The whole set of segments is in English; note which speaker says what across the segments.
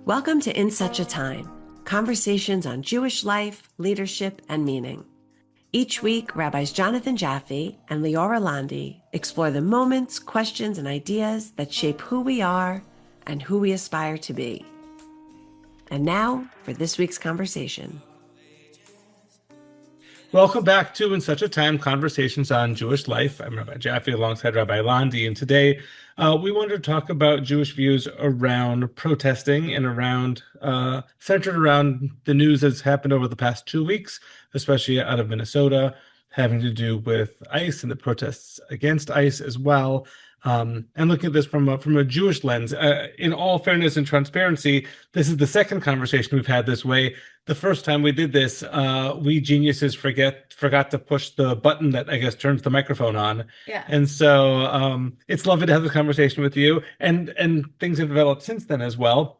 Speaker 1: Welcome to In Such a Time, conversations on Jewish life, leadership, and meaning. Each week, Rabbis Jonathan Jaffe and Leora Londy explore the moments, questions, and ideas that shape who we are and who we aspire to be. And now, for this week's conversation.
Speaker 2: Welcome back to In Such a Time, conversations on Jewish life. I'm Rabbi Jaffe alongside Rabbi Londy, and today we wanted to talk about Jewish views around protesting and centered around the news that's happened over the past 2 weeks, especially out of Minnesota, having to do with ICE and the protests against ICE as well. And looking at this from a Jewish lens, in all fairness and transparency, this is the second conversation we've had this way. The first time we did this, we geniuses forgot to push the button that I guess turns the microphone on.
Speaker 3: Yeah.
Speaker 2: And so it's lovely to have this conversation with you, and things have developed since then as well.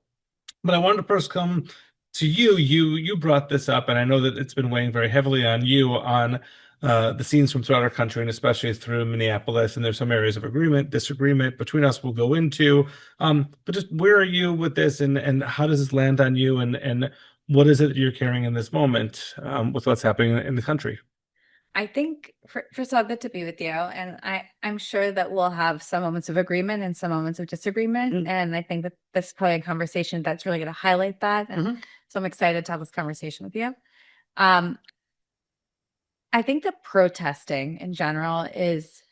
Speaker 2: But I wanted to first come to you. You brought this up, and I know that it's been weighing very heavily on you on the scenes from throughout our country, and especially through Minneapolis. And there's some areas of agreement, disagreement between us we'll go into. But just where are you with this, and how does this land on you, and what is it that you're carrying in this moment with what's happening in the country?
Speaker 3: I think, first of all, good to be with you. And I'm sure that we'll have some moments of agreement and some moments of disagreement.
Speaker 2: Mm.
Speaker 3: And I think that this is probably a conversation that's really going to highlight that. And so I'm excited to have this conversation with you. I think that protesting in general is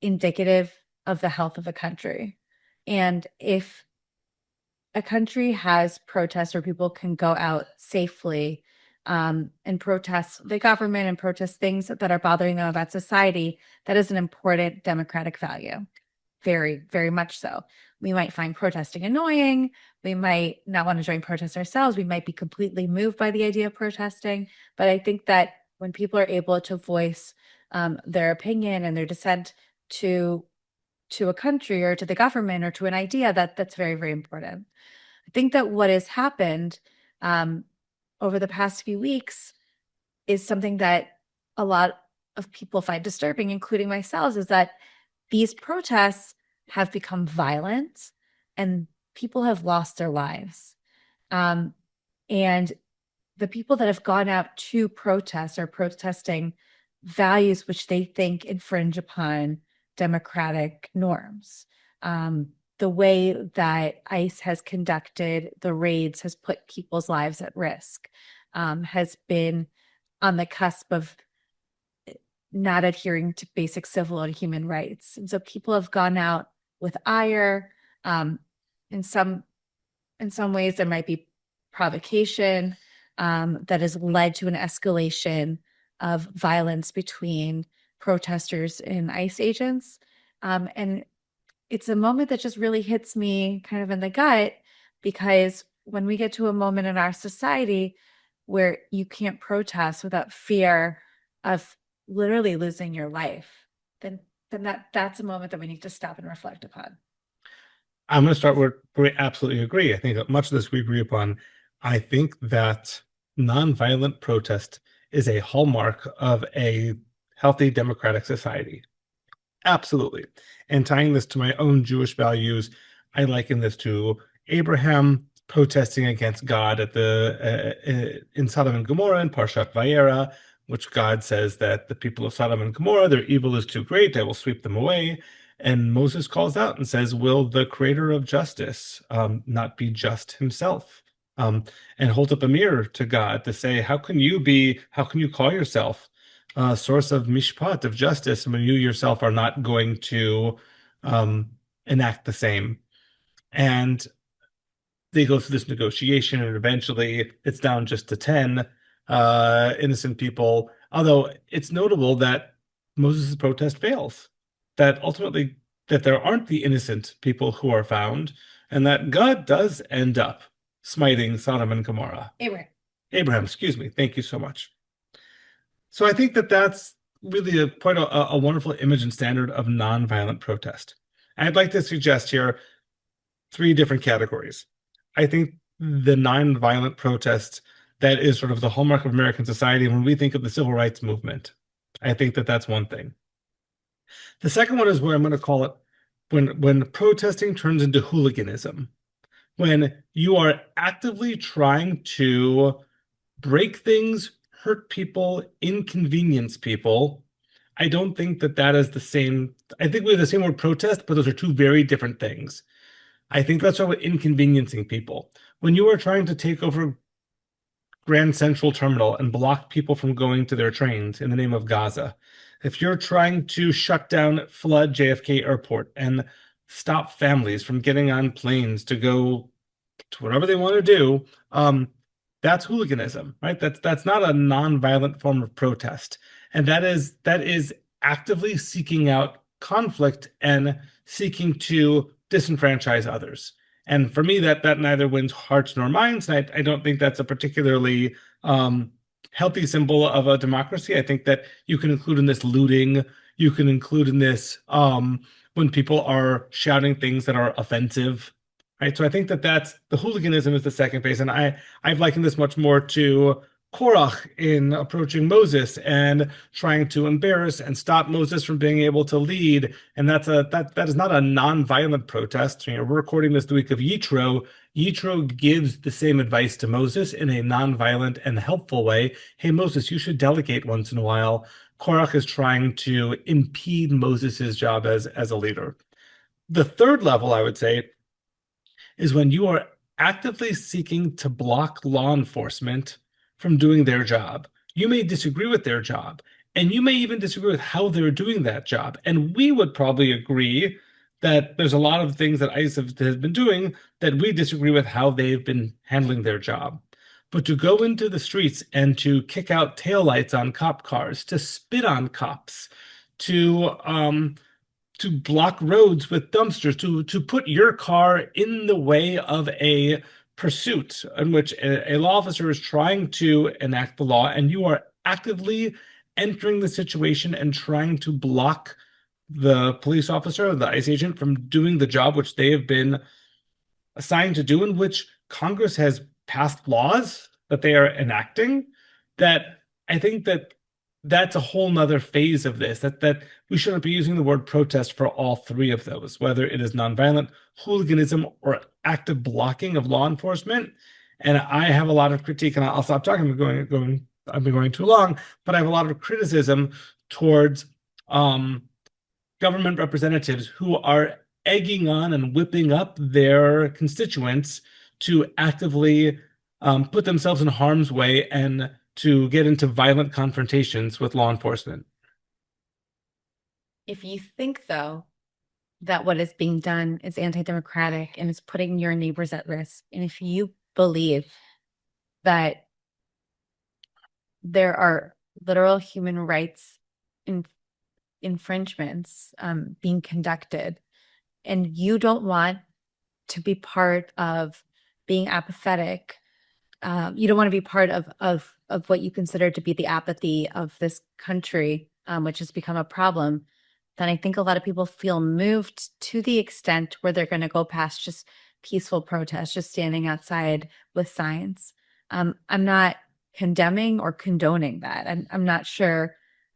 Speaker 3: indicative of the health of a country. And if a country has protests where people can go out safely and protest the government and protest things that are bothering them about society, that is an important democratic value. Very, very much so. We might find protesting annoying. We might not want to join protests ourselves. We might be completely moved by the idea of protesting. But I think that when people are able to voice their opinion and their dissent to a country or to the government or to an idea, that's very, very important. I think that what has happened over the past few weeks is something that a lot of people find disturbing, including myself, is that these protests have become violent and people have lost their lives. And the people that have gone out to protest are protesting values which they think infringe upon democratic norms. The way that ICE has conducted the raids has put people's lives at risk, has been on the cusp of not adhering to basic civil and human rights. And so people have gone out with ire. In some ways, there might be provocation that has led to an escalation of violence between protesters and ICE agents. And it's a moment that just really hits me kind of in the gut, because when we get to a moment in our society where you can't protest without fear of literally losing your life, then that's a moment that we need to stop and reflect upon.
Speaker 2: I'm going to start where we absolutely agree. I think that much of this we agree upon. I think that nonviolent protest is a hallmark of a healthy democratic society. Absolutely. And tying this to my own Jewish values, I liken this to Abraham protesting against God in Sodom and Gomorrah in Parshat Vayera, which God says that the people of Sodom and Gomorrah, their evil is too great, I will sweep them away. And Moses calls out and says, will the creator of justice not be just himself? And holds up a mirror to God to say, how can you call yourself a source of mishpat, of justice, when you yourself are not going to enact the same? And they go through this negotiation, and eventually it's down just to 10 innocent people. Although it's notable that Moses' protest fails, that ultimately that there aren't the innocent people who are found, and that God does end up smiting Sodom and Gomorrah. Abraham, excuse me. Thank you so much. So I think that that's really quite a wonderful image and standard of nonviolent protest. I'd like to suggest here 3 different categories. I think the nonviolent protest that is sort of the hallmark of American society when we think of the civil rights movement, I think that that's one thing. The second one is where I'm going to call it when protesting turns into hooliganism. When you are actively trying to break things, hurt people, inconvenience people, I don't think that that is the same. I think we have the same word protest, but those are two very different things. I think that's what inconveniencing people. When you are trying to take over Grand Central Terminal and block people from going to their trains in the name of Gaza, if you're trying to shut down, flood JFK Airport and stop families from getting on planes to go to whatever they want to do, that's hooliganism, right? That's not a nonviolent form of protest, and that is actively seeking out conflict and seeking to disenfranchise others. And for me, that neither wins hearts nor minds. And I don't think that's a particularly healthy symbol of a democracy. I think that you can include in this looting. You can include in this when people are shouting things that are offensive, right? So I think that that's the hooliganism is the second phase, and I've likened this much more to Korach in approaching Moses and trying to embarrass and stop Moses from being able to lead. And that is not a non-violent protest. You know, we're recording this the week of Yitro. Yitro gives the same advice to Moses in a non-violent and helpful way. Hey, Moses, you should delegate once in a while. Korach is trying to impede Moses's job as a leader. The third level, I would say, is when you are actively seeking to block law enforcement from doing their job. You may disagree with their job, and you may even disagree with how they're doing that job. And we would probably agree that there's a lot of things that ICE has been doing that we disagree with how they've been handling their job. But to go into the streets and to kick out taillights on cop cars, to spit on cops, to block roads with dumpsters, to put your car in the way of a pursuit in which a law officer is trying to enact the law, and you are actively entering the situation and trying to block the police officer or the ICE agent from doing the job which they have been assigned to do, in which Congress has passed laws that they are enacting, that I think that that's a whole nother phase of this, that we shouldn't be using the word protest for all three of those, whether it is nonviolent, hooliganism, or active blocking of law enforcement. And I have a lot of critique, and I'll stop talking. I've been going too long, but I have a lot of criticism towards government representatives who are egging on and whipping up their constituents to actively put themselves in harm's way and to get into violent confrontations with law enforcement.
Speaker 3: If you think, though, that what is being done is anti-democratic and is putting your neighbors at risk, and if you believe that there are literal human rights infringements being conducted, and you don't want to be part of being apathetic, you don't want to be part of what you consider to be the apathy of this country, which has become a problem, then I think a lot of people feel moved to the extent where they're going to go past just peaceful protest, just standing outside with signs. I'm not condemning or condoning that. I'm not sure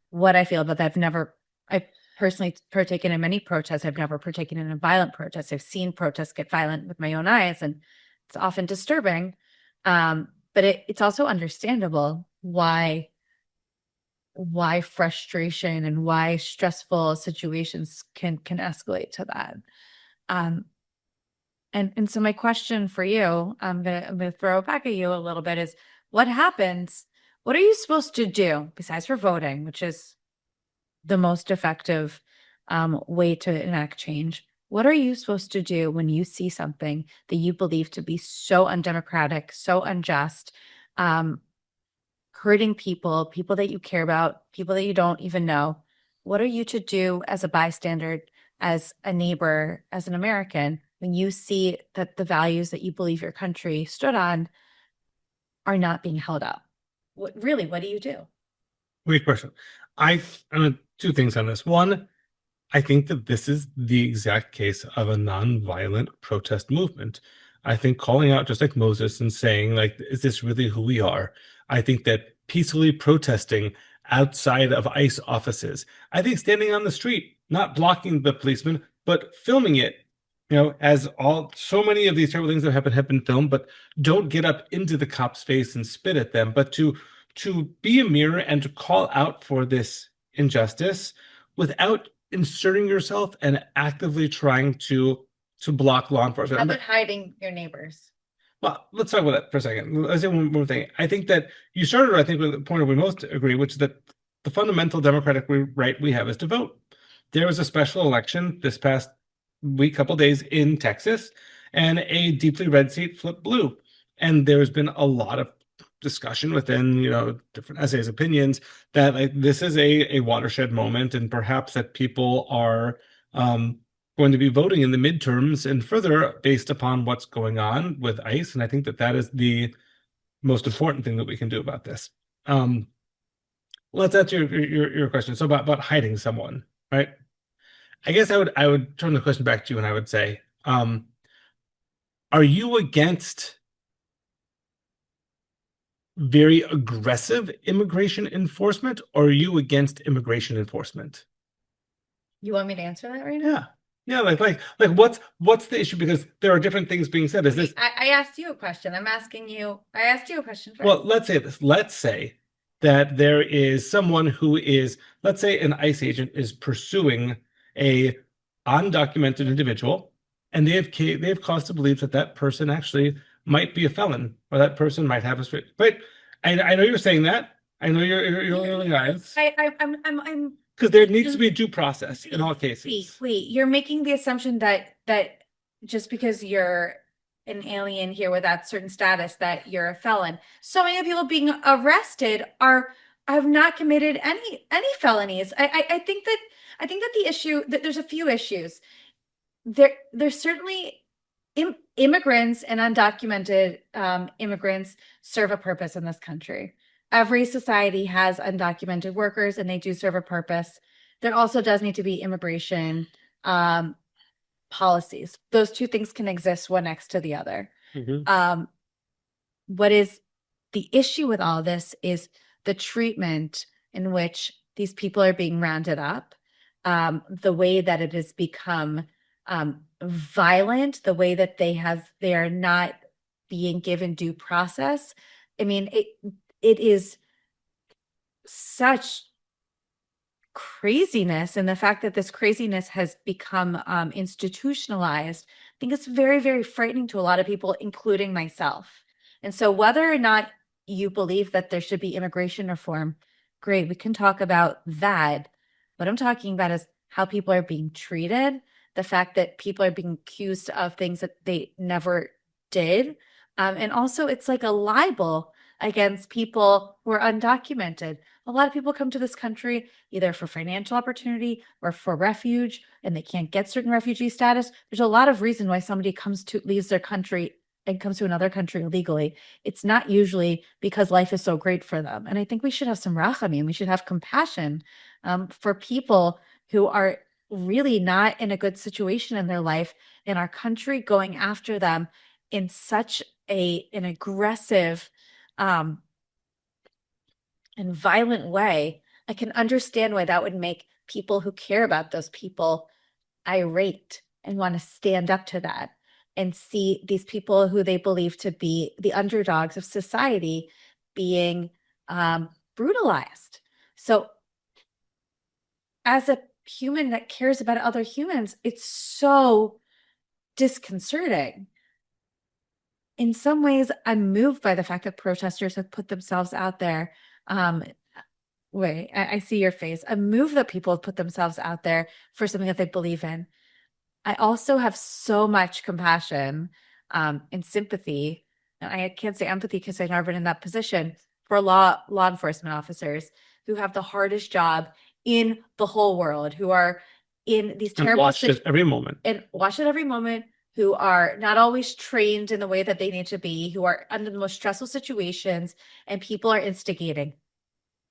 Speaker 3: what I feel about that. I've personally partaken in many protests. I've never partaken in a violent protest. I've seen protests get violent with my own eyes, and it's often disturbing. But it's also understandable why frustration and why stressful situations can escalate to that. And so my question for you, I'm gonna throw it back at you a little bit, is what happens? What are you supposed to do besides for voting, which is the most effective way to enact change? What are you supposed to do when you see something that you believe to be so undemocratic, so unjust, hurting people that you care about, people that you don't even know? What are you to do as a bystander, as a neighbor, as an American, when you see that the values that you believe your country stood on are not being held up? What do you do?
Speaker 2: Great question. I two things on this. One, I think that this is the exact case of a nonviolent protest movement. I think calling out just like Moses and saying, like, is this really who we are? I think that peacefully protesting outside of ICE offices, I think standing on the street, not blocking the policeman, but filming it, as so many of these terrible things that have been filmed, but don't get up into the cop's face and spit at them, but to be a mirror and to call out for this injustice without inserting yourself and actively trying to block law enforcement.
Speaker 3: How about hiding your neighbors?
Speaker 2: Well, let's talk about that for a second. Let's say one more thing. I think that you started, I think, with the point where we most agree, which is that the fundamental democratic right we have is to vote. There was a special election this past week, couple days in Texas, and a deeply red seat flipped blue. And there's been a lot of discussion within, different essays, opinions, that this is a watershed moment, and perhaps that people are going to be voting in the midterms and further based upon what's going on with ICE. And I think that is the most important thing that we can do about this. Let's answer your question. So about hiding someone, right? I guess I would turn the question back to you, and I would say, are you against very aggressive immigration enforcement, or are you against immigration enforcement?
Speaker 3: You want me to answer that right now?
Speaker 2: Yeah, like what's the issue? Because there are different things being said. Is this?
Speaker 3: I asked you a question. I asked you a question first.
Speaker 2: Well, let's say this. Let's say that there is someone who is, let's say, an ICE agent is pursuing a undocumented individual, and they have cause to believe that person actually might be a felon, or that person might have a straight. But I know you're saying that. I know you're rolling eyes.
Speaker 3: I'm
Speaker 2: because there needs to be due process in all cases.
Speaker 3: Wait, you're making the assumption that just because you're an alien here without certain status that you're a felon. So many people being arrested have not committed any felonies. I think that the issue that there's a few issues. There's certainly immigrants and undocumented immigrants serve a purpose in this country. Every society has undocumented workers, and they do serve a purpose. There also does need to be immigration policies. Those two things can exist one next to the other.
Speaker 2: Mm-hmm.
Speaker 3: What is the issue with all this is the treatment in which these people are being rounded up, the way that it has become violent, the way that they are not being given due process. I mean, it is such craziness, and the fact that this craziness has become institutionalized, I think it's very, very frightening to a lot of people, including myself. And so whether or not you believe that there should be immigration reform, great, we can talk about that. What I'm talking about is how people are being treated, the fact that people are being accused of things that they never did. And also it's like a libel against people who are undocumented. A lot of people come to this country either for financial opportunity or for refuge, and they can't get certain refugee status. There's a lot of reason why somebody leaves their country and comes to another country illegally. It's not usually because life is so great for them. And I think we should have some rachamim. We should have compassion for people who are really not in a good situation in their life, in our country, going after them in such an aggressive and violent way. I can understand why that would make people who care about those people irate and want to stand up to that and see these people who they believe to be the underdogs of society being brutalized. So as a human that cares about other humans, it's so disconcerting. In some ways, I'm moved by the fact that protesters have put themselves out there. Wait, I see your face. I'm moved that people have put themselves out there for something that they believe in. I also have so much compassion and sympathy. And I can't say empathy because I've never been in that position, for law enforcement officers who have the hardest job in the whole world, who are in these terrible
Speaker 2: watch it every moment.
Speaker 3: And watch it every moment. Who are not always trained in the way that they need to be, who are under the most stressful situations, and people are instigating.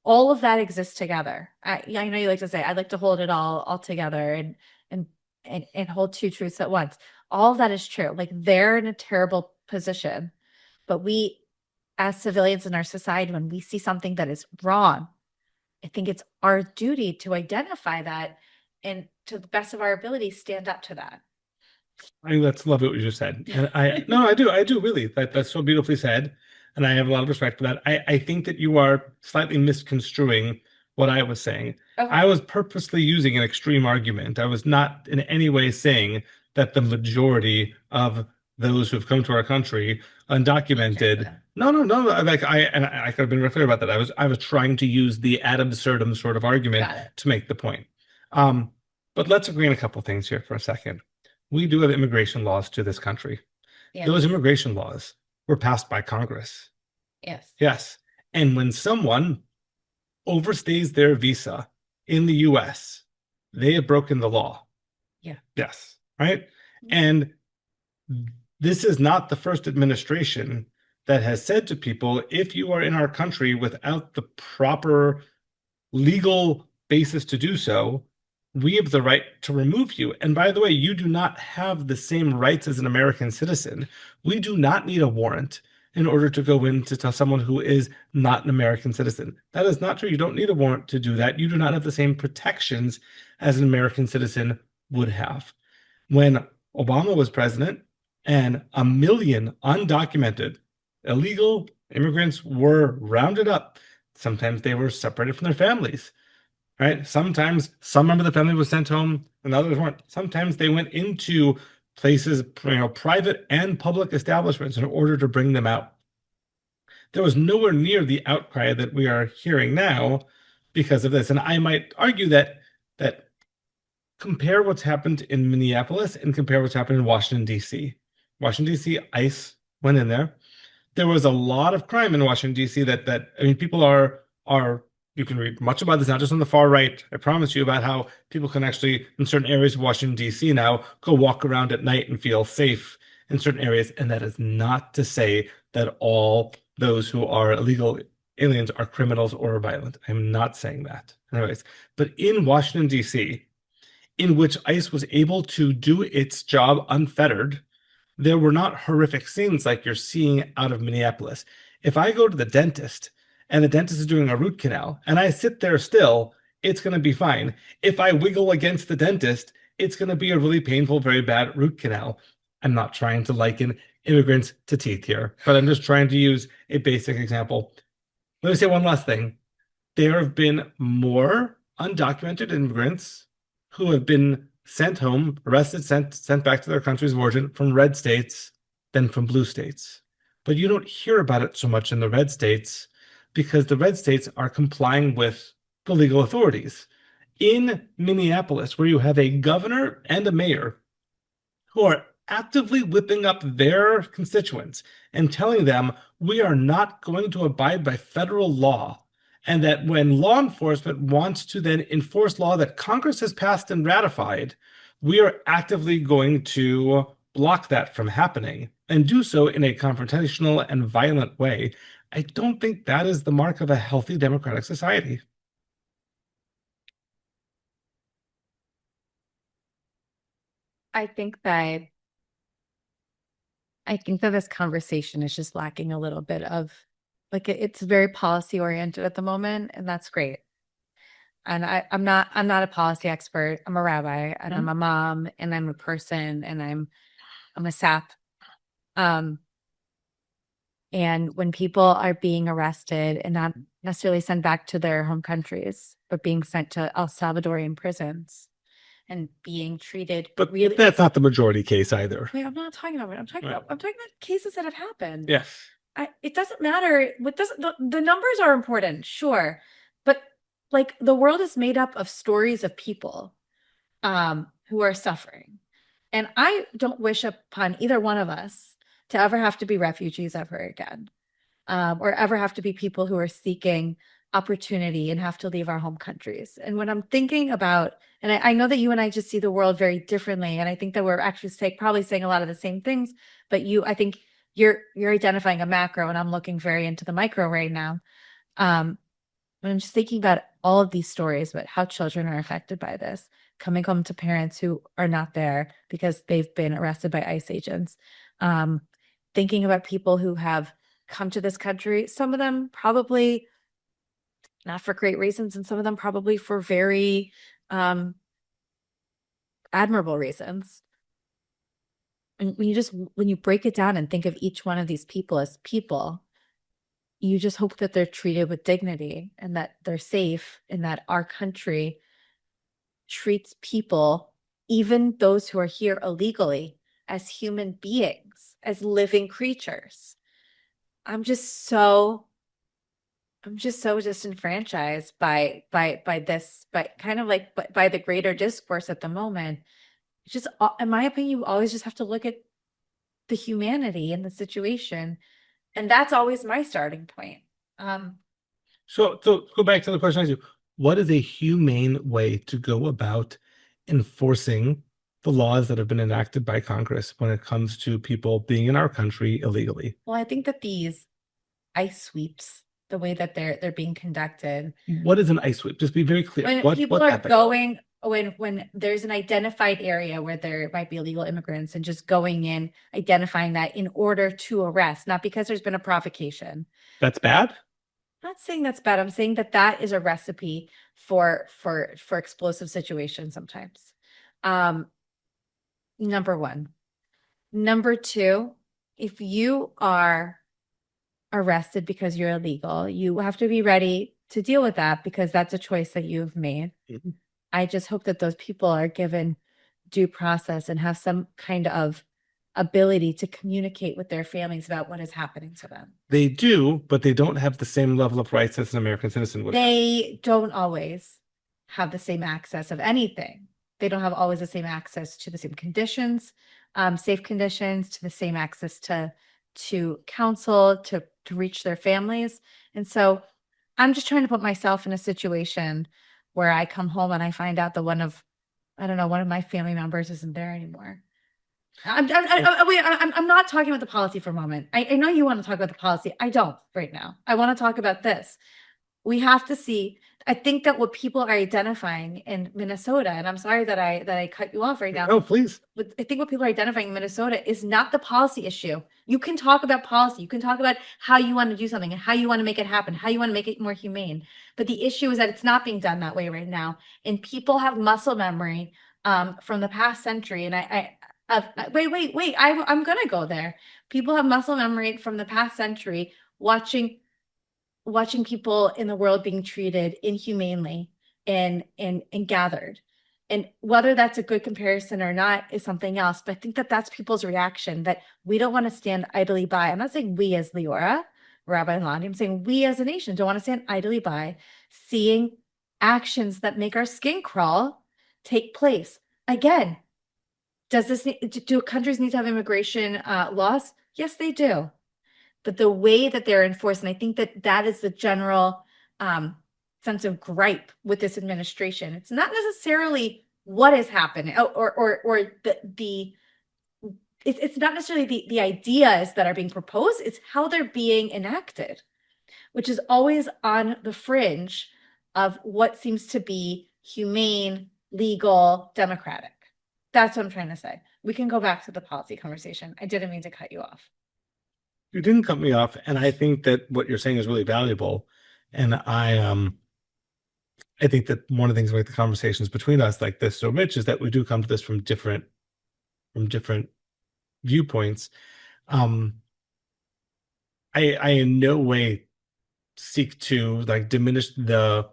Speaker 3: All of that exists together. I know you like to say, I'd like to hold it all together and hold two truths at once. All of that is true. Like, they're in a terrible position. But we, as civilians in our society, when we see something that is wrong, I think it's our duty to identify that and, to the best of our ability, stand up to that.
Speaker 2: I think that's lovely what you just said. And I do really. That's so beautifully said. And I have a lot of respect for that. I think that you are slightly misconstruing what I was saying.
Speaker 3: Okay.
Speaker 2: I was purposely using an extreme argument. I was not in any way saying that the majority of those who've come to our country undocumented. No. Like I could have been real clear about that. I was trying to use the ad absurdum sort of argument to make the point. But let's agree on a couple things here for a second. We do have immigration laws to this country.
Speaker 3: Yes.
Speaker 2: Those immigration laws were passed by Congress.
Speaker 3: Yes.
Speaker 2: Yes. And when someone overstays their visa in the US, they have broken the law.
Speaker 3: Yeah.
Speaker 2: Yes. Right. And this is not the first administration that has said to people, if you are in our country without the proper legal basis to do so, we have the right to remove you. And by the way, you do not have the same rights as an American citizen. We do not need a warrant in order to go in to tell someone who is not an American citizen. That is not true. You don't need a warrant to do that. You do not have the same protections as an American citizen would have. When Obama was president and 1 million undocumented illegal immigrants were rounded up, sometimes they were separated from their families. Right? Sometimes some member of the family was sent home and others weren't. Sometimes they went into places, private and public establishments in order to bring them out. There was nowhere near the outcry that we are hearing now because of this. And I might argue that compare what's happened in Minneapolis and compare what's happened in Washington, D.C. Washington, D.C., ICE went in there. There was a lot of crime in Washington, D.C. that people are you can read much about this, not just on the far right. I promise you about how people can actually, in certain areas of Washington, D.C. now, go walk around at night and feel safe in certain areas. And that is not to say that all those who are illegal aliens are criminals or violent. I'm not saying that. Anyways, but in Washington, D.C., in which ICE was able to do its job unfettered, there were not horrific scenes like you're seeing out of Minneapolis. If I go to the dentist and the dentist is doing a root canal and I sit there still, it's going to be fine. If I wiggle against the dentist, it's going to be a really painful, very bad root canal. I'm not trying to liken immigrants to teeth here, but I'm just trying to use a basic example. Let me say one last thing. There have been more undocumented immigrants who have been sent home, arrested, sent back to their countries of origin from red states than from blue states. But you don't hear about it so much in the red states because the red states are complying with the legal authorities. In Minneapolis, where you have a governor and a mayor who are actively whipping up their constituents and telling them, we are not going to abide by federal law, and that when law enforcement wants to then enforce law that Congress has passed and ratified, we are actively going to block that from happening and do so in a confrontational and violent way. I don't think that is the mark of a healthy democratic society.
Speaker 3: I think that this conversation is just lacking a little bit of, like, it's very policy oriented at the moment, and that's great. And I'm not a policy expert. I'm a rabbi, and I'm a mom, and I'm a person, and I'm a sap. And when people are being arrested and not necessarily sent back to their home countries, but being sent to El Salvadorian prisons and being treated,
Speaker 2: but
Speaker 3: really,
Speaker 2: that's not the majority case either.
Speaker 3: Wait, I'm not talking about it. I'm talking about cases that have happened.
Speaker 2: Yes.
Speaker 3: It doesn't matter. The numbers are important, sure, but like, the world is made up of stories of people who are suffering, and I don't wish upon either one of us to ever have to be refugees ever again, or ever have to be people who are seeking opportunity and have to leave our home countries. And when I'm thinking about, and I know that you and I just see the world very differently, and I think that we're actually probably saying a lot of the same things, but I think you're identifying a macro, and I'm looking very into the micro right now. When I'm just thinking about all of these stories about how children are affected by this, coming home to parents who are not there because they've been arrested by ICE agents, thinking about people who have come to this country, some of them probably not for great reasons, and some of them probably for very admirable reasons. And when you break it down and think of each one of these people as people, you just hope that they're treated with dignity and that they're safe and that our country treats people, even those who are here illegally, as human beings, as living creatures. I'm just so disenfranchised by this, by kind of like by the greater discourse at the moment. It's just, in my opinion, you always just have to look at the humanity in the situation, and that's always my starting point.
Speaker 2: So go back to the question I asked you. What is a humane way to go about enforcing the laws that have been enacted by Congress when it comes to people being in our country illegally?
Speaker 3: Well, I think that these ICE sweeps, the way that they're being conducted,
Speaker 2: What is an ICE sweep? Just be very clear.
Speaker 3: when people are going, when there's an identified area where there might be illegal immigrants, and just going in, identifying that in order to arrest, not because there's been a provocation.
Speaker 2: That's bad?
Speaker 3: I'm not saying that's bad. I'm saying that that is a recipe for explosive situations sometimes. Number one. Number two, if you are arrested because you're illegal, you have to be ready to deal with that, because that's a choice that you've made.
Speaker 2: Mhm.
Speaker 3: I just hope that those people are given due process and have some kind of ability to communicate with their families about what is happening to them.
Speaker 2: They do, but they don't have the same level of rights as an American citizen would.
Speaker 3: They don't always have the same access of anything. They don't have always the same access to the same conditions, safe conditions, to the same access to counsel, to reach their families. And so I'm just trying to put myself in a situation where I come home and I find out that one of my family members isn't there anymore. I'm not talking about the policy for a moment. I know you want to talk about the policy. I don't right now. I want to talk about this. We have to see. I think that what people are identifying in Minnesota, and I'm sorry that I cut you off right now.
Speaker 2: Oh, please.
Speaker 3: But I think what people are identifying in Minnesota is not the policy issue. You can talk about policy. You can talk about how you want to do something and how you want to make it happen, how you want to make it more humane. But the issue is that it's not being done that way right now. And people have muscle memory from the past century. And wait, I'm going to go there. People have muscle memory from the past century, watching people in the world being treated inhumanely and gathered. And whether that's a good comparison or not is something else. But I think that that's people's reaction, that we don't want to stand idly by. I'm not saying we as Leora, Rabbi, and Londy. I'm saying we as a nation don't want to stand idly by seeing actions that make our skin crawl take place. Again, do countries need to have immigration laws? Yes, they do. But the way that they're enforced, and I think that that is the general sense of gripe with this administration. It's not necessarily what is happening, it's not necessarily the ideas that are being proposed. It's how they're being enacted, which is always on the fringe of what seems to be humane, legal, democratic. That's what I'm trying to say. We can go back to the policy conversation. I didn't mean to cut you off.
Speaker 2: You didn't cut me off, and I think that what you're saying is really valuable. And I think that one of the things about the conversations between us like this so rich is that we do come to this from different viewpoints. I in no way seek to like diminish the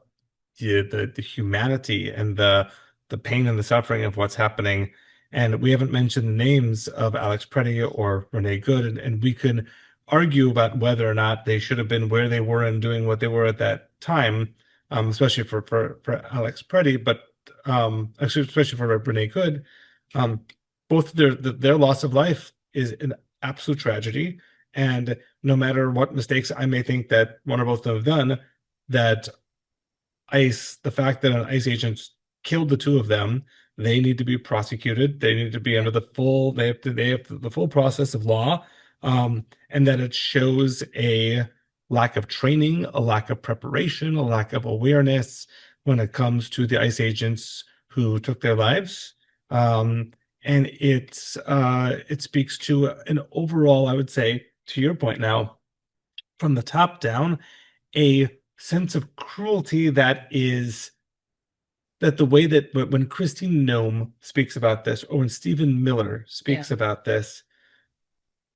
Speaker 2: humanity and the pain and the suffering of what's happening. And we haven't mentioned the names of Alex Preddy or Renee Good, and we could argue about whether or not they should have been where they were and doing what they were at that time, especially for Alex Preddy, but actually especially for Renee Good. Both their loss of life is an absolute tragedy, and no matter what mistakes I may think that one or both of them have done, that the fact that an ICE agent killed the two of them, they need to be prosecuted. They need to be under the full process of law, and that it shows a lack of training, a lack of preparation, a lack of awareness when it comes to the ICE agents who took their lives. And it speaks to an overall, I would say, to your point now, from the top down, a sense of cruelty that is that the way that when Christine Nome speaks about this, or when Stephen Miller speaks about this,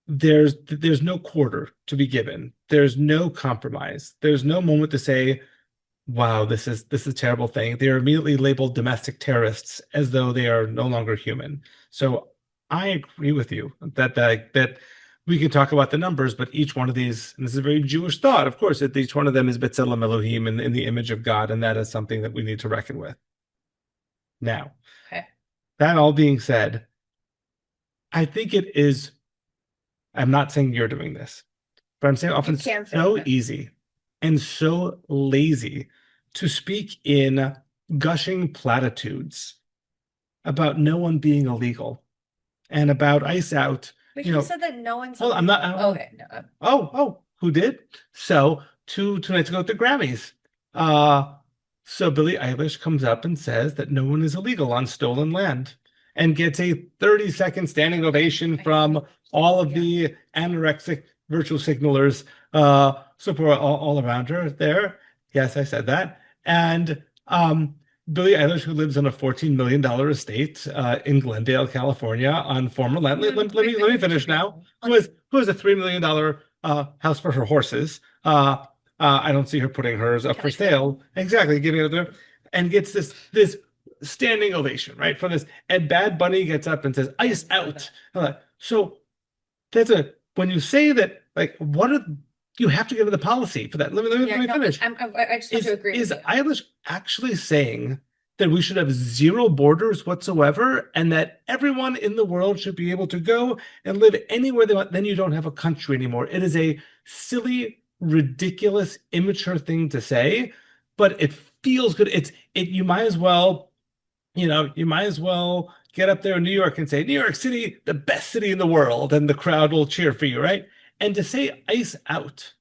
Speaker 2: there's no quarter to be given. There's no compromise. There's no moment to say, wow, this is a terrible thing. They are immediately labeled domestic terrorists as though they are no longer human. So I agree with you that we can talk about the numbers, but each one of these, and this is a very Jewish thought, of course, that each one of them is B'Tselem Elohim in the image of God, and that is something that we need to reckon with. Now, that all being said, I think it is, I'm not saying you're doing this, but I'm saying often so easy and so lazy to speak in gushing platitudes about no one being illegal and about ICE out.
Speaker 3: But you said that no one's.
Speaker 2: Well, I'm not.
Speaker 3: Okay. No.
Speaker 2: Oh, who did? So two nights ago at the Grammys, so Billie Eilish comes up and says that no one is illegal on stolen land, and gets a 30-second standing ovation from all of the anorexic virtual signalers, support all around her there. Yes, I said that. And Billie Eilish, who lives on a $14 million estate in Glendale, California, on former land. Let me finish now. Who has a $3 million house for her horses? I don't see her putting hers up for sale. Exactly, giving it there, and gets this standing ovation, right, for this. And Bad Bunny gets up and says, "ICE out." So that's when you say that, like, what are you have to get to the policy for that. Let me finish.
Speaker 3: I just have to agree.
Speaker 2: Is Eilish actually saying that we should have zero borders whatsoever, and that everyone in the world should be able to go and live anywhere they want? Then you don't have a country anymore. It is a silly, ridiculous, immature thing to say, but it feels good. You might as well, get up there in New York and say, New York City, the best city in the world, and the crowd will cheer for you, right? And to say ICE out,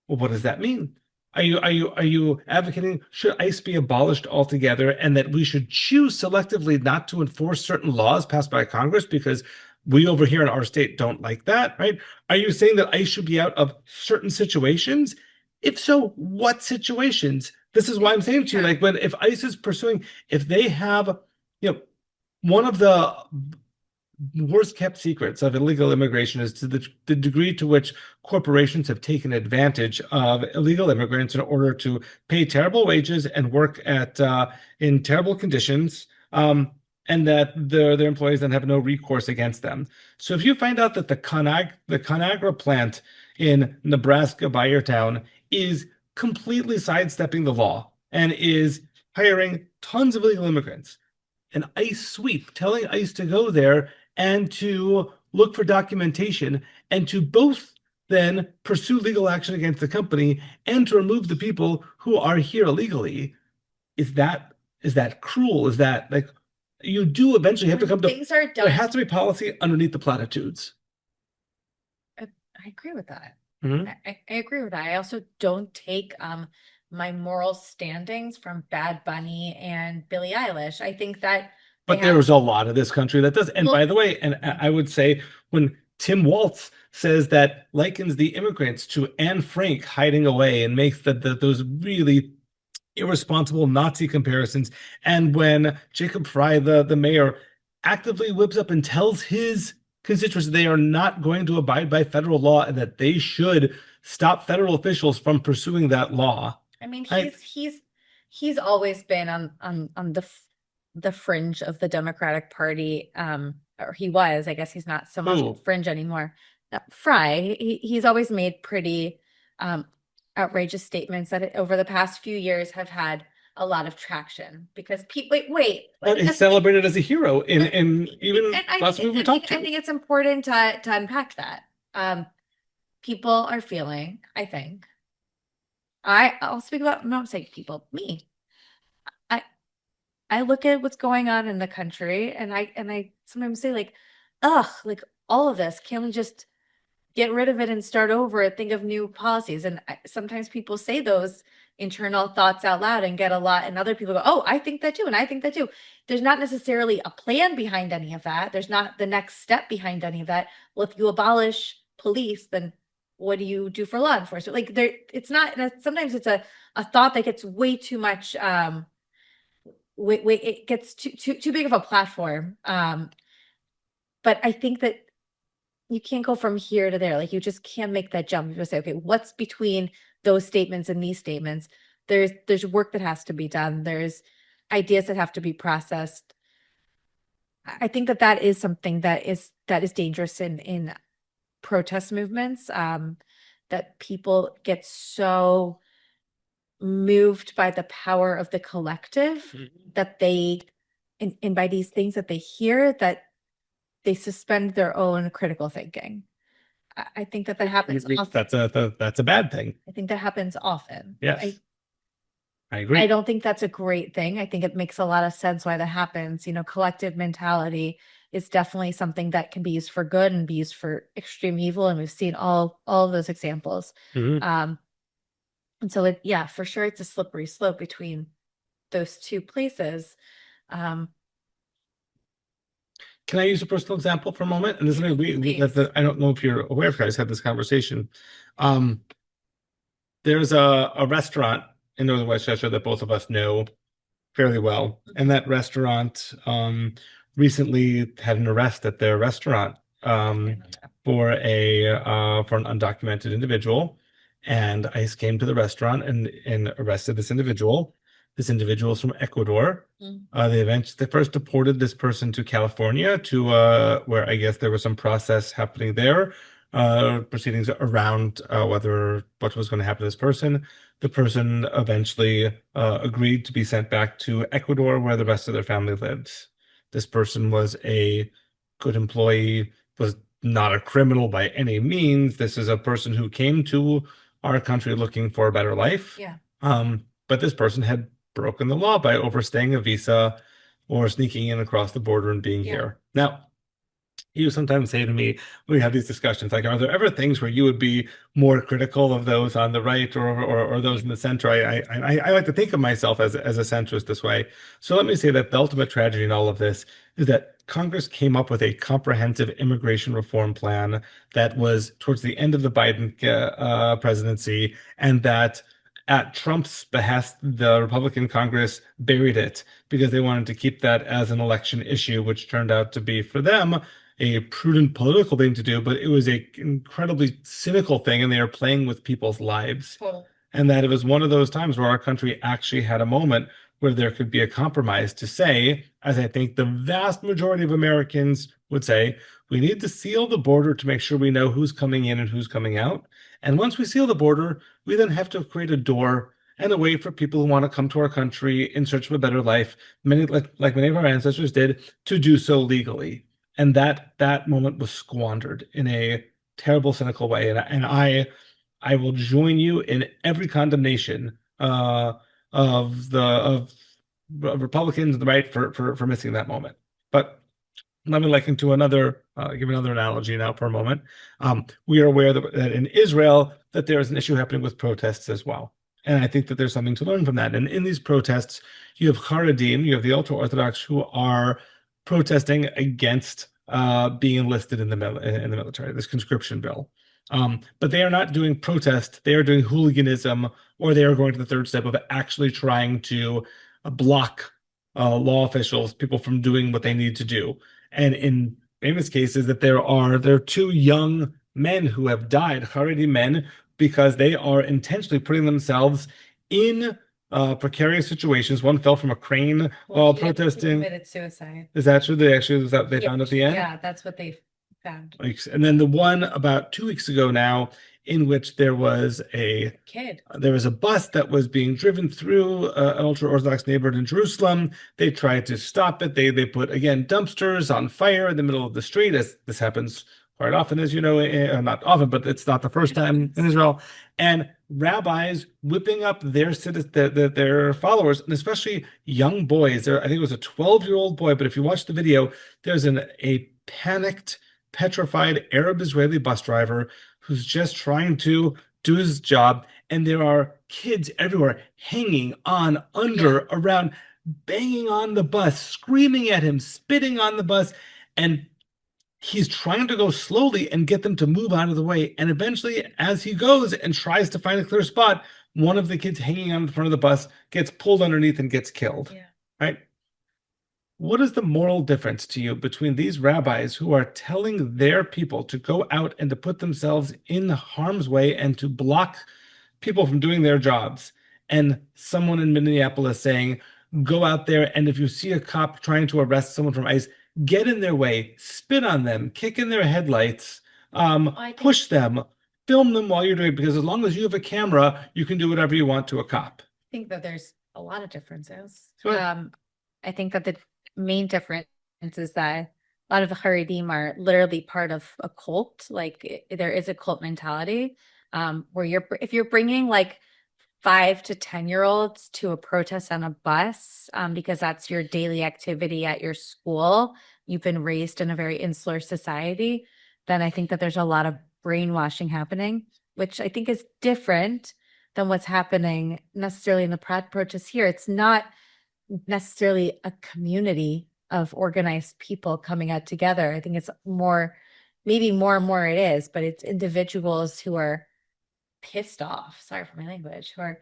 Speaker 2: well, what does that mean? Are you advocating should ICE be abolished altogether, and that we should choose selectively not to enforce certain laws passed by Congress because we over here in our state don't like that, right? Are you saying that ICE should be out of certain situations? If so, what situations? This is why I'm saying to you, like, if ICE is pursuing, if they have, one of the worst kept secrets of illegal immigration is to the degree to which corporations have taken advantage of illegal immigrants in order to pay terrible wages and work in terrible conditions, and that their employees then have no recourse against them. So if you find out that the ConAgra plant in Nebraska by your town is completely sidestepping the law and is hiring tons of illegal immigrants, an ICE sweep telling ICE to go there and to look for documentation and to both then pursue legal action against the company and to remove the people who are here illegally, is that cruel? Is that, like, you do eventually have to come to
Speaker 3: things are done.
Speaker 2: There has to be policy underneath the platitudes.
Speaker 3: I agree with that.
Speaker 2: Mm-hmm.
Speaker 3: I agree with that. I also don't take my moral standings from Bad Bunny and Billie Eilish. I think that
Speaker 2: But there's a lot of this country that does. And by the way, and I would say when Tim Waltz says that, likens the immigrants to Anne Frank hiding away and makes those really irresponsible Nazi comparisons, and when Jacob Fry, the mayor, actively whips up and tells his constituents they are not going to abide by federal law and that they should stop federal officials from pursuing that law.
Speaker 3: I mean, he's always been on the fringe of the Democratic Party, or he was. I guess he's not so much fringe anymore. Fry, he's always made pretty outrageous statements that over the past few years have had a lot of traction because people wait.
Speaker 2: But he's celebrated as a hero in even last week we talked to.
Speaker 3: I think it's important to unpack that. People are feeling, I think. I'll speak about, not say people, me. I look at what's going on in the country and I sometimes say, like, like, all of this, can't we just get rid of it and start over and think of new policies? And sometimes people say those internal thoughts out loud and get a lot, and other people go, oh, I think that too, and I think that too. There's not necessarily a plan behind any of that. There's not the next step behind any of that. Well, if you abolish police, then what do you do for law enforcement? Like, it's not, sometimes it's a thought that gets way too much it gets too big of a platform. But I think that you can't go from here to there. Like, you just can't make that jump. You just say, okay, what's between those statements and these statements? There's work that has to be done. There's ideas that have to be processed. I think that is something that is dangerous in protest movements, that people get so moved by the power of the collective that they, and by these things that they hear, that they suspend their own critical thinking. I think that happens often.
Speaker 2: That's a bad thing.
Speaker 3: I think that happens often.
Speaker 2: Yes. I agree.
Speaker 3: I don't think that's a great thing. I think it makes a lot of sense why that happens. Collective mentality is definitely something that can be used for good and be used for extreme evil. And we've seen all of those examples. And so for sure, it's a slippery slope between those two places.
Speaker 2: Can I use a personal example for a moment? And this is I don't know if you're aware if you guys had this conversation. There's a restaurant in Northern Westchester that both of us know fairly well. And that restaurant recently had an arrest at their restaurant for an undocumented individual. And ICE came to the restaurant and arrested this individual. This individual is from Ecuador. They first deported this person to California, to where I guess there was some process happening there, proceedings around what was going to happen to this person. The person eventually agreed to be sent back to Ecuador, where the rest of their family lives. This person was a good employee, was not a criminal by any means. This is a person who came to our country looking for a better life.
Speaker 3: Yeah.
Speaker 2: But this person had broken the law by overstaying a visa or sneaking in across the border and being here. Now, you sometimes say to me, we have these discussions, like, are there ever things where you would be more critical of those on the right or those in the center? I like to think of myself as a centrist this way. So let me say that the ultimate tragedy in all of this is that Congress came up with a comprehensive immigration reform plan that was towards the end of the Biden presidency, and that at Trump's behest, the Republican Congress buried it because they wanted to keep that as an election issue, which turned out to be, for them, a prudent political thing to do, but it was an incredibly cynical thing, and they are playing with people's lives.
Speaker 3: Totally.
Speaker 2: And that it was one of those times where our country actually had a moment where there could be a compromise to say, as I think the vast majority of Americans would say, we need to seal the border to make sure we know who's coming in and who's coming out. And once we seal the border, we then have to create a door and a way for people who want to come to our country in search of a better life, like many of our ancestors did, to do so legally. And that moment was squandered in a terrible, cynical way. And I will join you in every condemnation of Republicans and the right for missing that moment. But let me liken to give another analogy now for a moment. We are aware that in Israel that there is an issue happening with protests as well. And I think that there's something to learn from that. And in these protests, you have Haredim, you have the ultra-Orthodox, who are protesting against being enlisted in the military, this conscription bill. But they are not doing protest, they are doing hooliganism, or they are going to the third step of actually trying to block law officials, people from doing what they need to do. And in famous cases that there are two young men who have died, Haredi men, because they are intentionally putting themselves in precarious situations. One fell from a crane while protesting.
Speaker 3: He committed suicide.
Speaker 2: Is that true? They found at the end?
Speaker 3: Yeah, that's what they found.
Speaker 2: And then the one about 2 weeks ago now, in which there was a bus that was being driven through an ultra-Orthodox neighborhood in Jerusalem. They tried to stop it. They put, again, dumpsters on fire in the middle of the street, as this happens quite often, as you know, not often, but it's not the first time in Israel. And rabbis whipping up their followers, and especially young boys. I think it was a 12-year-old boy, but if you watch the video, there's a panicked, petrified Arab-Israeli bus driver who's just trying to do his job, and there are kids everywhere hanging on, around, banging on the bus, screaming at him, spitting on the bus, and he's trying to go slowly and get them to move out of the way. And eventually, as he goes and tries to find a clear spot, one of the kids hanging on the front of the bus gets pulled underneath and gets killed.
Speaker 3: Yeah.
Speaker 2: right? What is the moral difference to you between these rabbis who are telling their people to go out and to put themselves in harm's way and to block people from doing their jobs, and someone in Minneapolis saying, go out there and if you see a cop trying to arrest someone from ICE, get in their way, spit on them, kick in their headlights, push them, film them while you're doing it, because as long as you have a camera, you can do whatever you want to a cop.
Speaker 3: I think that there's a lot of differences.
Speaker 2: Sure.
Speaker 3: I think that the main difference is that a lot of the Haredim are literally part of a cult. Like there is a cult mentality where if you're bringing like 5 to 10-year-olds to a protest on a bus because that's your daily activity at your school, you've been raised in a very insular society, then I think that there's a lot of brainwashing happening, which I think is different than what's happening necessarily in the protests here. It's not necessarily a community of organized people coming out together. I think it's maybe more and more it is, but it's individuals who are pissed off. Sorry for my language. Who are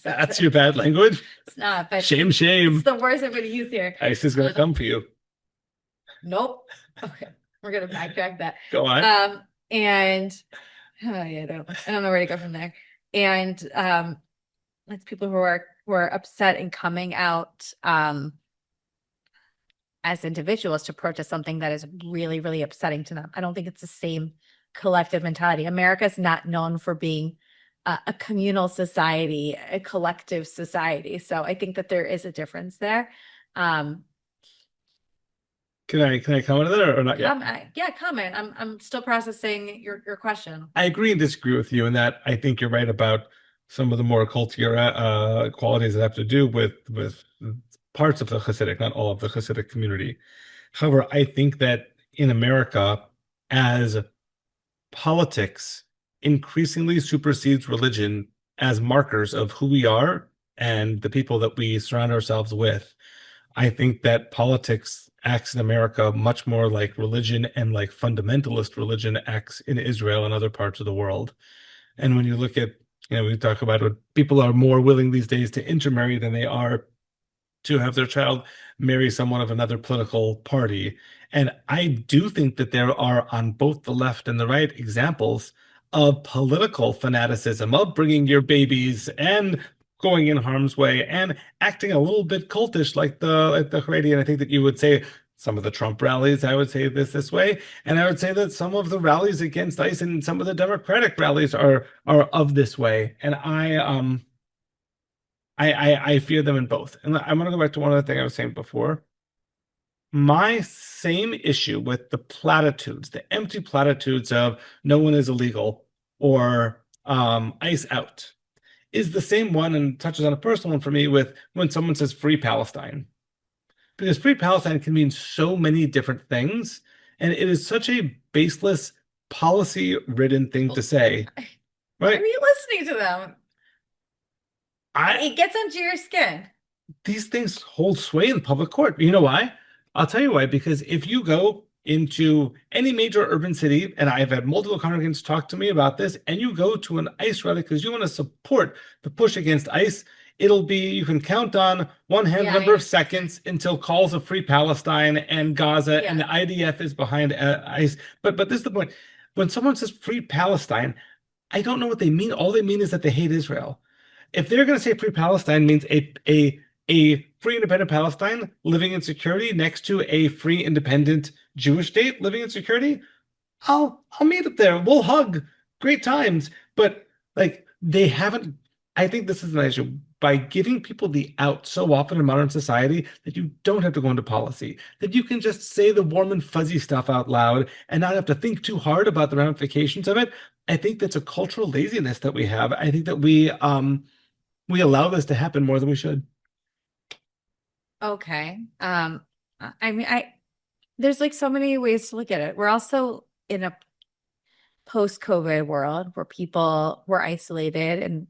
Speaker 2: that's your bad language?
Speaker 3: It's not, but
Speaker 2: shame.
Speaker 3: It's the worst I'm going to use here.
Speaker 2: ICE is going to come for you.
Speaker 3: Nope. Okay, we're going to backtrack that.
Speaker 2: Go on.
Speaker 3: And I don't know where to go from there. And it's people who are upset and coming out as individuals to protest something that is really, really upsetting to them. I don't think it's the same collective mentality. America is not known for being a communal society, a collective society. So I think that there is a difference there.
Speaker 2: Can I comment on that or not yet?
Speaker 3: Yeah, comment. I'm still processing your question.
Speaker 2: I agree and disagree with you in that I think you're right about some of the more cultier qualities that have to do with parts of the Hasidic, not all of the Hasidic community. However, I think that in America, as politics increasingly supersedes religion as markers of who we are and the people that we surround ourselves with, I think that politics acts in America much more like religion and like fundamentalist religion acts in Israel and other parts of the world. And when you look at, we talk about what people are more willing these days to intermarry than they are to have their child marry someone of another political party. And I do think that there are on both the left and the right examples of political fanaticism, of bringing your babies and going in harm's way and acting a little bit cultish like the Haredi. And I think that you would say some of the Trump rallies, I would say this way. And I would say that some of the rallies against ICE and some of the Democratic rallies are of this way. And I fear them in both. And I'm going to go back to one other thing I was saying before. My same issue with the platitudes, the empty platitudes of no one is illegal or ICE out, is the same one and touches on a personal one for me with when someone says free Palestine. Because free Palestine can mean so many different things, and it is such a baseless, policy-ridden thing to say. Right?
Speaker 3: Are you listening to them? It gets under your skin.
Speaker 2: These things hold sway in public court. You know why? I'll tell you why. Because if you go into any major urban city, and I've had multiple congregants talk to me about this, and you go to an ICE rally because you want to support the push against ICE, it'll be, you can count on one hand number of seconds until calls of free Palestine and Gaza and the IDF is behind ICE. But this is the point. When someone says free Palestine, I don't know what they mean. All they mean is that they hate Israel. If they're going to say free Palestine means a free independent Palestine living in security next to a free independent Jewish state living in security, I'll meet up there. We'll hug. Great times. But like they haven't, I think this is an issue by giving people the out so often in modern society that you don't have to go into policy, that you can just say the warm and fuzzy stuff out loud and not have to think too hard about the ramifications of it. I think that's a cultural laziness that we have. I think that we allow this to happen more than we should.
Speaker 3: Okay. I mean, there's like so many ways to look at it. We're also in a post-COVID world where people were isolated and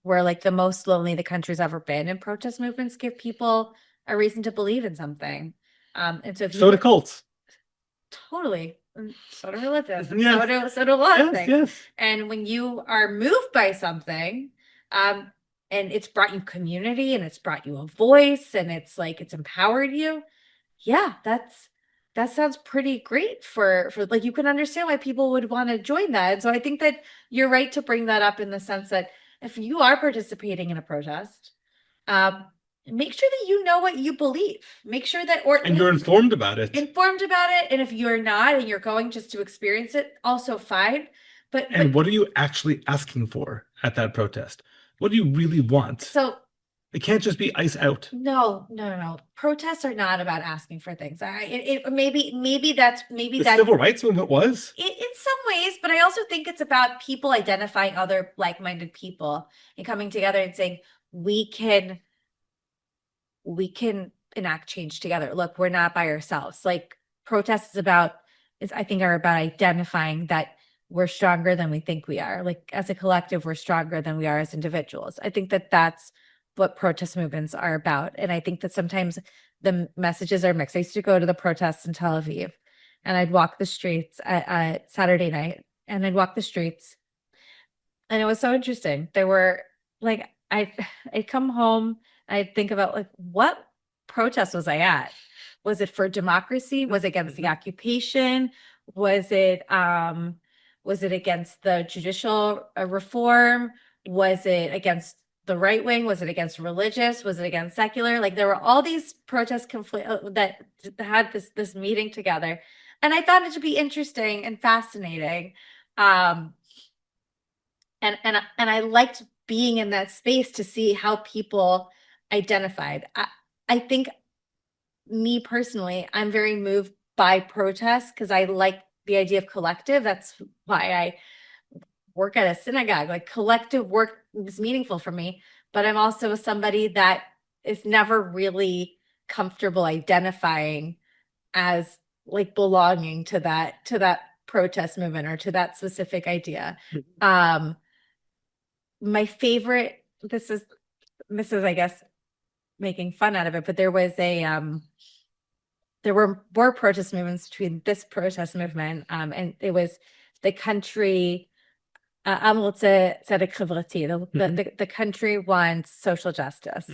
Speaker 3: we're like the most lonely the country's ever been, and protest movements give people a reason to believe in something. And so
Speaker 2: do cults.
Speaker 3: Totally. So do religions.
Speaker 2: Yes.
Speaker 3: So do a lot of things.
Speaker 2: Yes.
Speaker 3: And when you are moved by something, and it's brought you community and it's brought you a voice and it's like it's empowered you, yeah, that sounds pretty great for like, you can understand why people would want to join that. And so I think that you're right to bring that up in the sense that if you are participating in a protest, make sure that you know what you believe. Make sure that
Speaker 2: and you're informed about it.
Speaker 3: And if you're not and you're going just to experience it, also fine. But
Speaker 2: what are you actually asking for at that protest? What do you really want?
Speaker 3: So
Speaker 2: it can't just be ice out.
Speaker 3: No. Protests are not about asking for things. Maybe that's
Speaker 2: the civil rights movement was
Speaker 3: in some ways, but I also think it's about people identifying other like-minded people and coming together and saying we can enact change together. Look, we're not by ourselves. Like protests I think are about identifying that we're stronger than we think we are. Like as a collective, we're stronger than we are as individuals. I think that that's what protest movements are about. And I think that sometimes the messages are mixed. I used to go to the protests in Tel Aviv and I'd walk the streets at Saturday night, and I'd walk the streets and it was so interesting. There were like, I'd come home, I'd think about like, what protest was I at? Was it for democracy? Was it against the occupation? Was it against the judicial reform? Was it against the right wing? Was it against religious? Was it against secular? Like there were all these protests that had this meeting together. And I thought it to be interesting and fascinating. And I liked being in that space to see how people identified. I think me personally, I'm very moved by protests because I like the idea of collective. That's why I work at a synagogue. Like collective work is meaningful for me, but I'm also somebody that is never really comfortable identifying as like belonging to that protest movement or to that specific idea. My favorite, this is I guess making fun out of it, but there were more protest movements between this protest movement and it was the country the country wants social justice.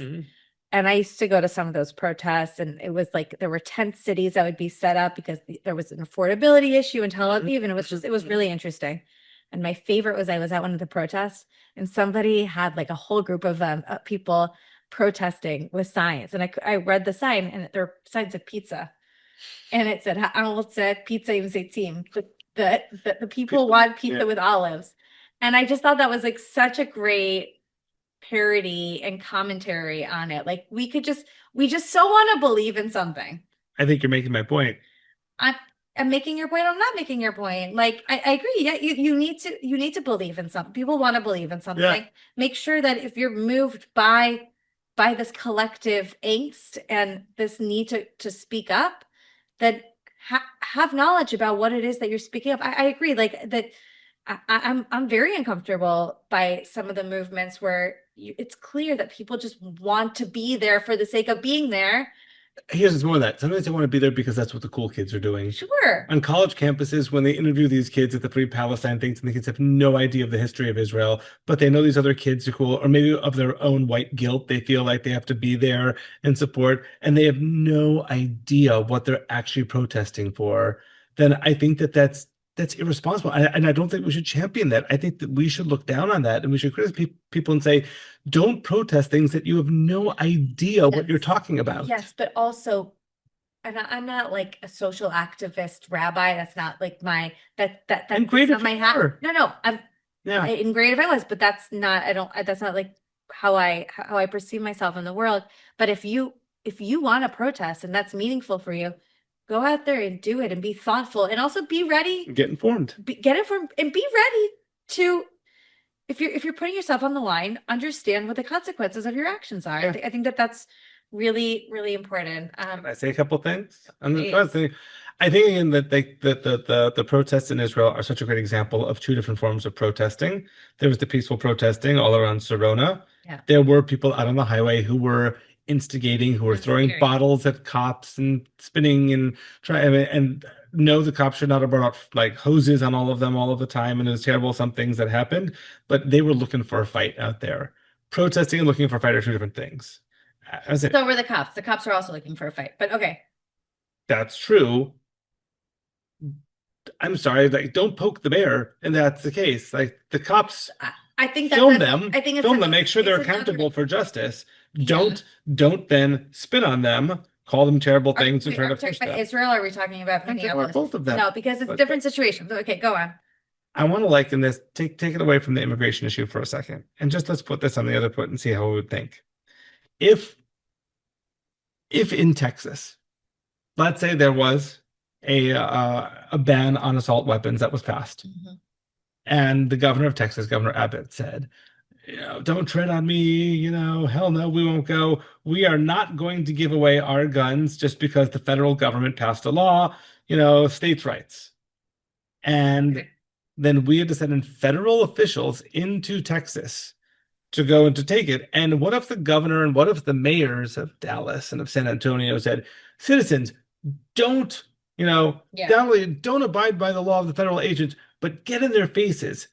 Speaker 3: And I used to go to some of those protests, and it was like there were tent cities that would be set up because there was an affordability issue in Tel Aviv, and it was really interesting. And my favorite was I was at one of the protests, and somebody had like a whole group of people protesting with signs, and I read the sign, and there were signs of pizza, and it said pizza even say team. The people want pizza with olives. And I just thought that was like such a great parody and commentary on it. Like we just so want to believe in something.
Speaker 2: I think you're making my point.
Speaker 3: I'm making your point. I'm not making your point. Like I agree. Yeah, you need to believe in something. People want to believe in something. Yeah. Make sure that if you're moved by this collective angst and this need to speak up, that have knowledge about what it is that you're speaking up. I agree. Like that. I'm very uncomfortable by some of the movements where it's clear that people just want to be there for the sake of being there.
Speaker 2: Here's more of that. Sometimes they want to be there because that's what the cool kids are doing.
Speaker 3: Sure.
Speaker 2: On college campuses, when they interview these kids at the Free Palestine things, and the kids have no idea of the history of Israel, but they know these other kids are cool, or maybe of their own white guilt, they feel like they have to be there and support, and they have no idea what they're actually protesting for, then I think that's irresponsible. And I don't think we should champion that. I think that we should look down on that, and we should criticize people and say, don't protest things that you have no idea what you're talking about.
Speaker 3: Yes, but also, and I'm not like a social activist rabbi. That's not like my, that's not my hat. No, in grade if I was, but that's not like how I perceive myself in the world. But if you want to protest and that's meaningful for you, go out there and do it and be thoughtful and also be ready.
Speaker 2: Get informed.
Speaker 3: Get informed and be ready to, if you're putting yourself on the line, understand what the consequences of your actions are. Yeah. I think that's really, really important.
Speaker 2: Can I say a couple things? I think again that the protests in Israel are such a great example of two different forms of protesting. There was the peaceful protesting all around Sarona. Yeah. There were people out on the highway who were instigating, who were throwing bottles at cops and spinning and the cops should not have brought out like hoses on all of them all of the time, and it was terrible, some things that happened, but they were looking for a fight out there. protesting and looking for a fight are two different things.
Speaker 3: So were the cops. The cops are also looking for a fight, but okay.
Speaker 2: That's true. I'm sorry, like, don't poke the bear, and that's the case. Like, the cops
Speaker 3: I think
Speaker 2: film
Speaker 3: that's,
Speaker 2: them,
Speaker 3: I think it's
Speaker 2: film them, make sure they're accountable for justice. Don't then spin on them, call them terrible things, and try to push them.
Speaker 3: Israel, or are we talking about Minneapolis?
Speaker 2: Both of them.
Speaker 3: No, because it's different situations. Okay, go on.
Speaker 2: I want to liken this, take it away from the immigration issue for a second, and just let's put this on the other foot and see how we would think. If in Texas, let's say there was a ban on assault weapons that was passed, and the governor of Texas, Governor Abbott, said, don't tread on me, hell no, we won't go. We are not going to give away our guns just because the federal government passed a law, states' rights. And then we had to send in federal officials into Texas to go and to take it. And what if the governor and what if the mayors of Dallas and of San Antonio said, citizens, don't, don't abide by the law of the federal agents, but get in their faces,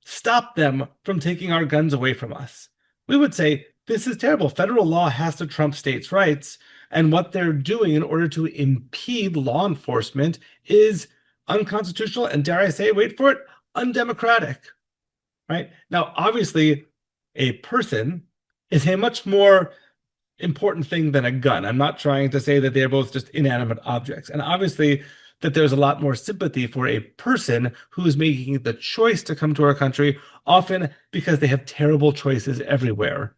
Speaker 2: stop them from taking our guns away from us. We would say, this is terrible. Federal law has to trump states' rights. And what they're doing in order to impede law enforcement is unconstitutional and, dare I say, wait for it, undemocratic. Right? Now, obviously, a person is a much more important thing than a gun. I'm not trying to say that they're both just inanimate objects. And obviously, that there's a lot more sympathy for a person who is making the choice to come to our country, often because they have terrible choices everywhere.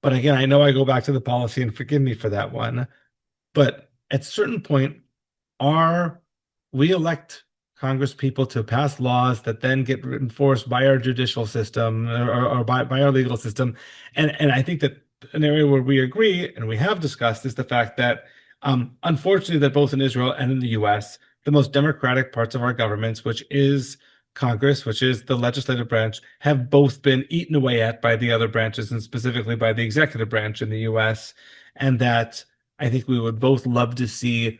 Speaker 2: But again, I know I go back to the policy, and forgive me for that one. But at a certain point, we elect Congress people to pass laws that then get enforced by our judicial system or by our legal system. And I think that an area where we agree, and we have discussed, is the fact that unfortunately, that both in Israel and in the US, the most democratic parts of our governments, which is Congress, which is the legislative branch, have both been eaten away at by the other branches, and specifically by the executive branch in the US. And that I think we would both love to see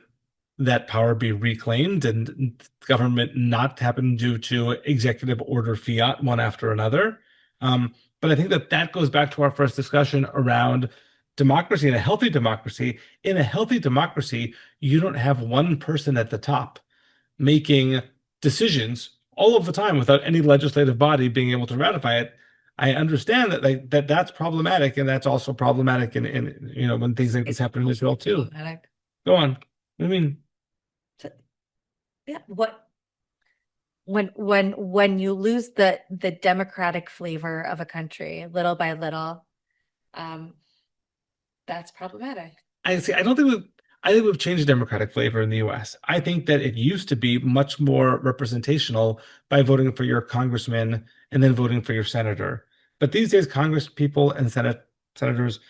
Speaker 2: that power be reclaimed and government not happen due to executive order fiat one after another. But I think that goes back to our first discussion around democracy. In a healthy democracy, you don't have one person at the top making decisions all of the time without any legislative body being able to ratify it. I understand that that's problematic, and that's also problematic in when things like this happen in Israel too. Go on. What do you mean?
Speaker 3: Yeah. What when you lose the democratic flavor of a country little by little, that's problematic.
Speaker 2: I think we've changed the democratic flavor in the US. I think that it used to be much more representational by voting for your congressman and then voting for your senator. But these days, Congress people and senators,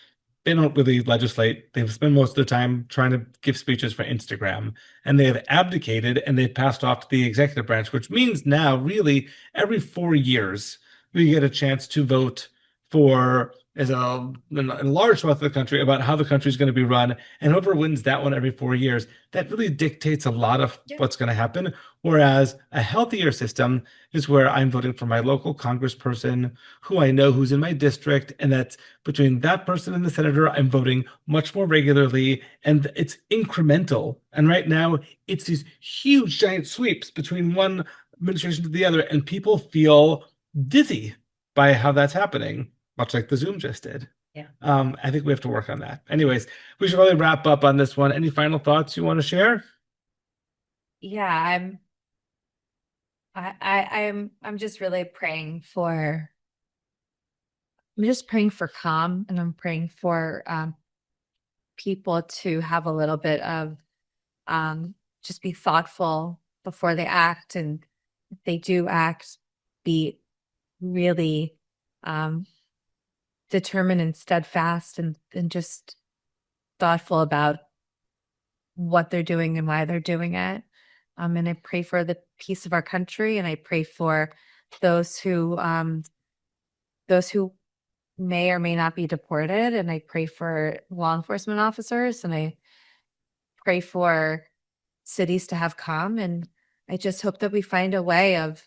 Speaker 2: they don't really legislate. They spend most of the time trying to give speeches for Instagram, and they have abdicated and they've passed off to the executive branch, which means now really every 4 years we get a chance to vote for as a large swath of the country about how the country is going to be run, and whoever wins that one every 4 years, that really dictates a lot of what's going to happen. Whereas a healthier system is where I'm voting for my local congressperson who I know who's in my district, and that's between that person and the senator, I'm voting much more regularly, and it's incremental. And right now, it's these huge, giant sweeps between one administration to the other, and people feel dizzy by how that's happening. Much like the Zoom just did.
Speaker 3: Yeah.
Speaker 2: I think we have to work on that. Anyways, we should probably wrap up on this one. Any final thoughts you want to share?
Speaker 3: Yeah, I'm just really praying for. I'm just praying for calm, and I'm praying for people to have a little bit of just be thoughtful before they act, and if they do act, be really determined and steadfast and just thoughtful about what they're doing and why they're doing it. And I pray for the peace of our country, and I pray for those who may or may not be deported, and I pray for law enforcement officers, and I pray for cities to have calm, and I just hope that we find a way of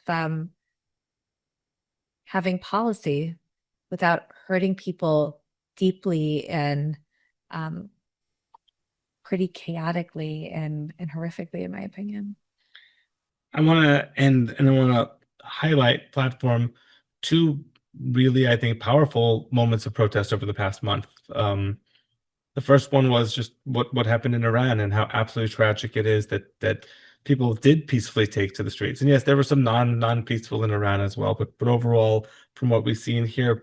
Speaker 3: having policy without hurting people deeply and pretty chaotically and horrifically, in my opinion.
Speaker 2: I want to end and I want to highlight platform two really, I think, powerful moments of protest over the past month. The first one was just what happened in Iran and how absolutely tragic it is that people did peacefully take to the streets. And yes, there were some non-peaceful in Iran as well, but overall, from what we've seen here,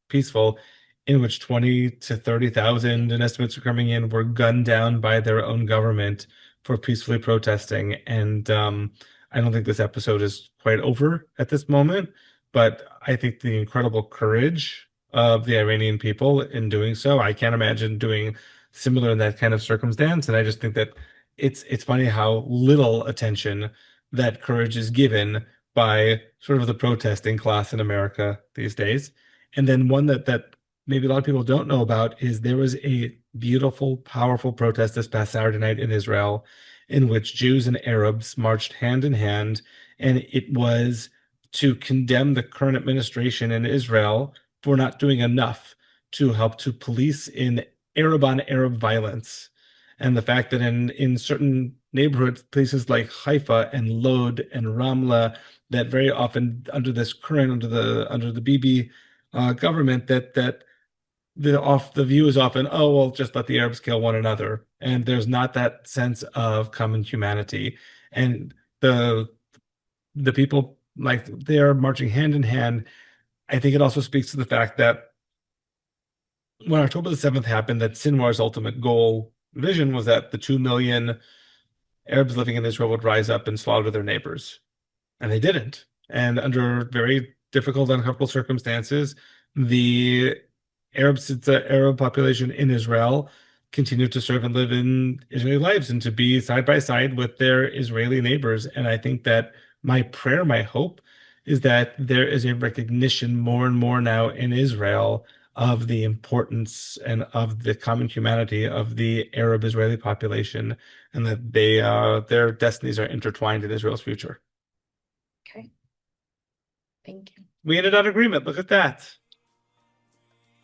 Speaker 2: peaceful, in which 20 to 30,000, and estimates are coming in, were gunned down by their own government for peacefully protesting. And I don't think this episode is quite over at this moment, but I think the incredible courage of the Iranian people in doing so, I can't imagine doing similar in that kind of circumstance. And I just think that it's funny how little attention that courage is given by sort of the protesting class in America these days. And then one that maybe a lot of people don't know about is there was a beautiful, powerful protest this past Saturday night in Israel in which Jews and Arabs marched hand in hand. And it was to condemn the current administration in Israel for not doing enough to help to police in Arab-on-Arab violence. And the fact that in certain neighborhoods, places like Haifa and Lod and Ramla, that very often under this current, under the Bibi government, that the view is often, oh, well, just let the Arabs kill one another. And there's not that sense of common humanity. And the people, like, they are marching hand in hand. I think it also speaks to the fact that when October the 7th happened, that Sinwar's ultimate vision was that the 2 million Arabs living in Israel would rise up and slaughter their neighbors. And they didn't. And under very difficult, uncomfortable circumstances, the Arab population in Israel continued to serve and live in Israeli lives and to be side by side with their Israeli neighbors. And I think that my prayer, my hope, is that there is a recognition more and more now in Israel of the importance and of the common humanity of the Arab-Israeli population, and that their destinies are intertwined in Israel's future.
Speaker 3: Okay. Thank you.
Speaker 2: We ended on agreement. Look at that.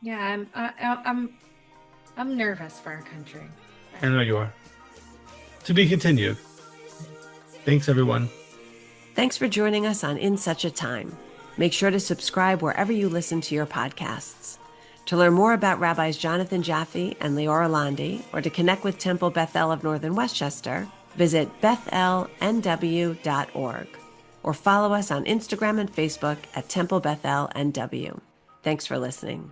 Speaker 3: Yeah, I'm nervous for our country.
Speaker 2: I know you are. To be continued. Thanks, everyone.
Speaker 1: Thanks for joining us on In Such a Time. Make sure to subscribe wherever you listen to your podcasts. To learn more about Rabbis Jonathan Jaffe and Leora Londy, or to connect with Temple Bethel of Northern Westchester, visit bethelnw.org, or follow us on Instagram and Facebook at Temple Bethel NW. Thanks for listening.